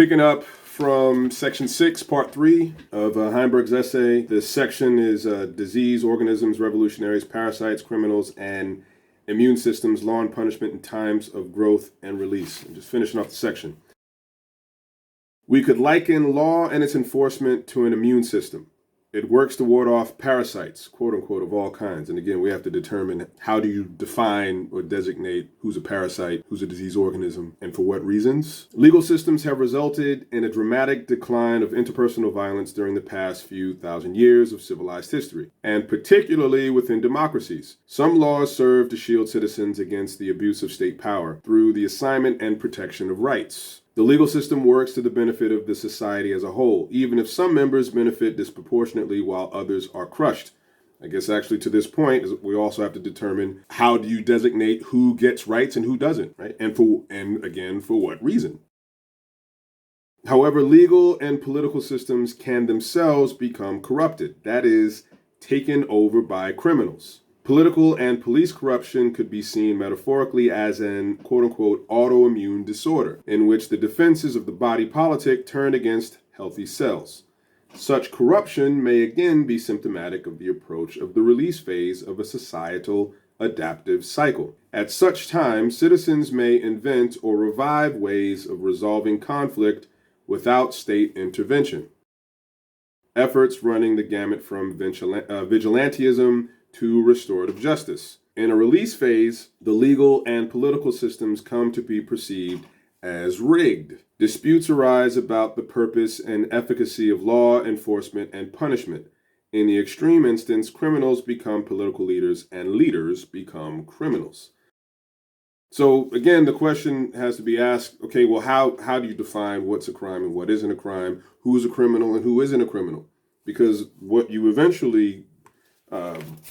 Picking up from section 6, part 3 of Heinberg's essay. This section is disease, organisms, revolutionaries, parasites, criminals, and immune systems, law and punishment in times of growth and release. I'm just finishing off the section. We could liken law and its enforcement to an immune system. It works to ward off parasites, quote unquote, of all kinds. And again, we have to determine how do you define or designate who's a parasite, who's a disease organism, and for what reasons. Legal systems have resulted in a dramatic decline of interpersonal violence during the past few thousand years of civilized history, and particularly within democracies. Some laws serve to shield citizens against the abuse of state power through the assignment and protection of rights. The legal system works to the benefit of the society as a whole, even if some members benefit disproportionately while others are crushed. I guess actually to this point, we also have to determine how do you designate who gets rights and who doesn't, right? And again, for what reason? However, legal and political systems can themselves become corrupted, that is, taken over by criminals. Political and police corruption could be seen metaphorically as an quote-unquote autoimmune disorder, in which the defenses of the body politic turn against healthy cells. Such corruption may again be symptomatic of the approach of the release phase of a societal adaptive cycle. At such time, citizens may invent or revive ways of resolving conflict without state intervention. Efforts running the gamut from vigilantism to restorative justice. In a release phase, the legal and political systems come to be perceived as rigged. Disputes arise about the purpose and efficacy of law enforcement and punishment. In the extreme instance, criminals become political leaders and leaders become criminals. So again, the question has to be asked, okay, well, how do you define what's a crime and what isn't a crime? Who's a criminal and who isn't a criminal? Because what you eventually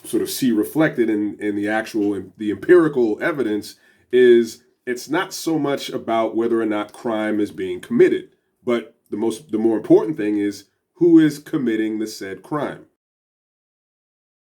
sort of see reflected in the empirical evidence is it's not so much about whether or not crime is being committed, but the more important thing is who is committing the said crime.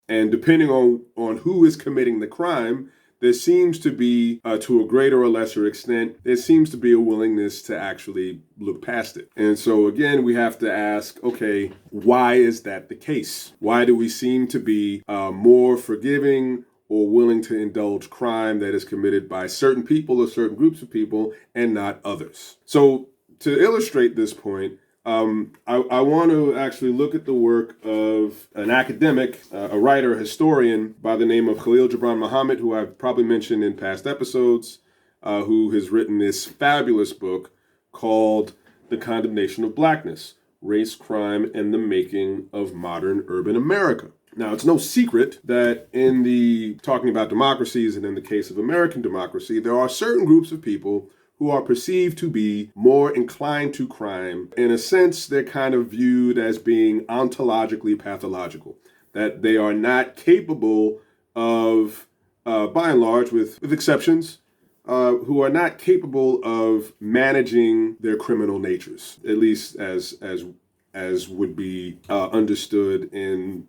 And depending on who is committing the crime, there seems to be, to a greater or lesser extent, there seems to be a willingness to actually look past it. And so again, we have to ask, okay, why is that the case? Why do we seem to be more forgiving or willing to indulge crime that is committed by certain people or certain groups of people and not others? So to illustrate this point, I want to actually look at the work of an academic, a writer, a historian by the name of Khalil Gibran Muhammad, who I've probably mentioned in past episodes, who has written this fabulous book called The Condemnation of Blackness, Race, Crime, and the Making of Modern Urban America. Now, it's no secret that in the talking about democracies and in the case of American democracy, there are certain groups of people who are perceived to be more inclined to crime. In a sense, they're kind of viewed as being ontologically pathological, that they are not capable of, by and large, with exceptions, who are not capable of managing their criminal natures, at least as would be understood in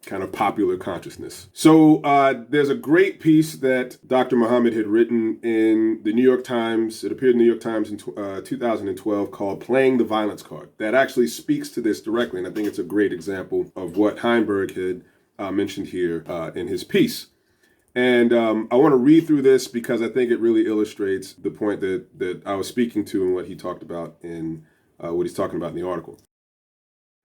kind of popular consciousness. So there's a great piece that Dr. Muhammad had written in the New York Times. It appeared in the New York Times in 2012 called Playing the Violence Card. That actually speaks to this directly, and I think it's a great example of what Heinberg had mentioned here in his piece. And I want to read through this because I think it really illustrates the point that I was speaking to and what he talked about in what he's talking about in the article.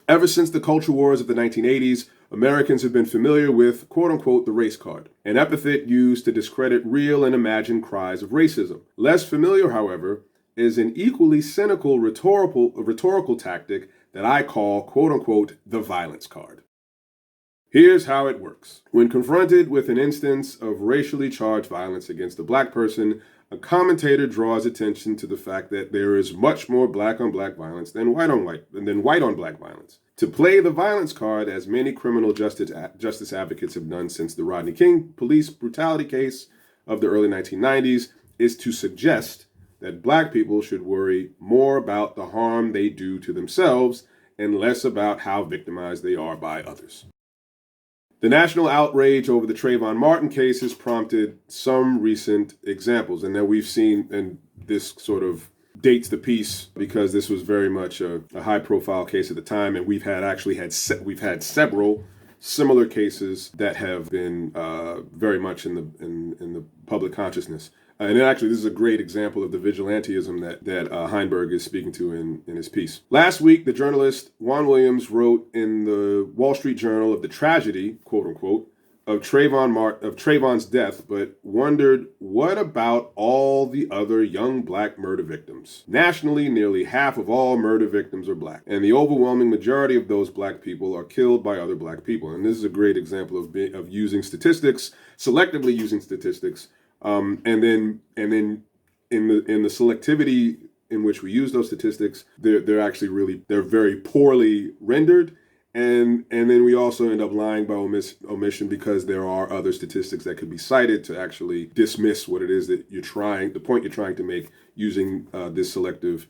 Ever since the culture wars of the 1980s, Americans have been familiar with, quote-unquote, the race card, an epithet used to discredit real and imagined cries of racism. Less familiar, however, is an equally cynical rhetorical tactic that I call, quote-unquote, the violence card. Here's how it works. When confronted with an instance of racially charged violence against a black person, a commentator draws attention to the fact that there is much more black on black violence than white on black violence. To play the violence card, as many criminal justice advocates have done since the Rodney King police brutality case of the early 1990s, is to suggest that black people should worry more about the harm they do to themselves and less about how victimized they are by others. The national outrage over the Trayvon Martin case has prompted some recent examples, and that we've seen, and this sort of dates the piece because this was very much a high-profile case at the time, and we've had several similar cases that have been very much in the public consciousness. And actually, this is a great example of the vigilantism that Heinberg is speaking to in his piece. Last week, the journalist Juan Williams wrote in the Wall Street Journal of the tragedy, quote unquote, of Trayvon's death, but wondered, what about all the other young black murder victims? Nationally, nearly half of all murder victims are black, and the overwhelming majority of those black people are killed by other black people. And this is a great example of using statistics, selectively using statistics, and then in the selectivity in which we use those statistics, they're very poorly rendered. And then we also end up lying by omission because there are other statistics that could be cited to actually dismiss what it is that the point you're trying to make using this selective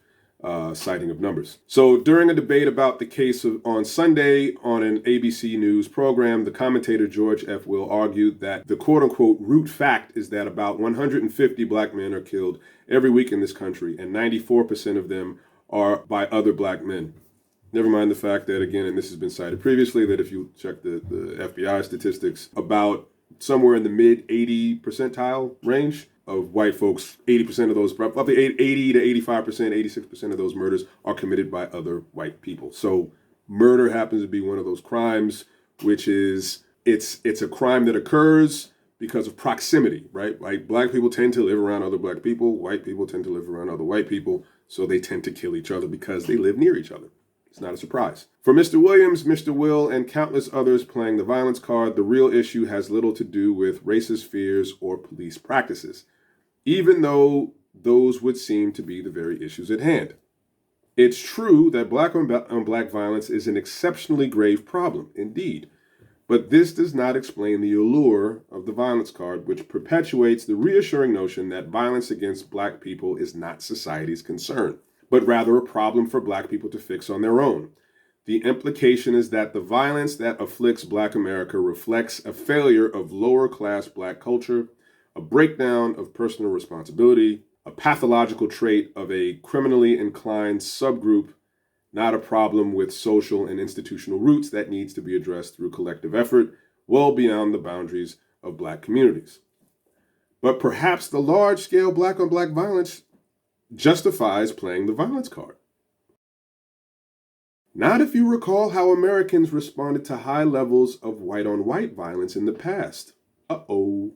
citing of numbers. So during a debate about the case on Sunday on an ABC News program, the commentator George F. Will argued that the quote-unquote root fact is that about 150 black men are killed every week in this country, and 94% of them are by other black men. Never mind the fact that, again, and this has been cited previously, that if you check the FBI statistics, about somewhere in the mid 80 percentile range of white folks, 80% of those, roughly 80 to 85%, 86% of those murders are committed by other white people. So murder happens to be one of those crimes, which is, it's a crime that occurs because of proximity, right? Like black people tend to live around other black people, white people tend to live around other white people, so they tend to kill each other because they live near each other. It's not a surprise. For Mr. Williams, Mr. Will, and countless others playing the violence card, the real issue has little to do with racist fears or police practices, even though those would seem to be the very issues at hand. It's true that black on black violence is an exceptionally grave problem, indeed, but this does not explain the allure of the violence card, which perpetuates the reassuring notion that violence against black people is not society's concern, but rather a problem for black people to fix on their own. The implication is that the violence that afflicts black America reflects a failure of lower class black culture, a breakdown of personal responsibility, a pathological trait of a criminally inclined subgroup, not a problem with social and institutional roots that needs to be addressed through collective effort well beyond the boundaries of black communities. But perhaps the large-scale black on black violence justifies playing the violence card. Not if you recall how Americans responded to high levels of white-on-white violence in the past. Uh-oh.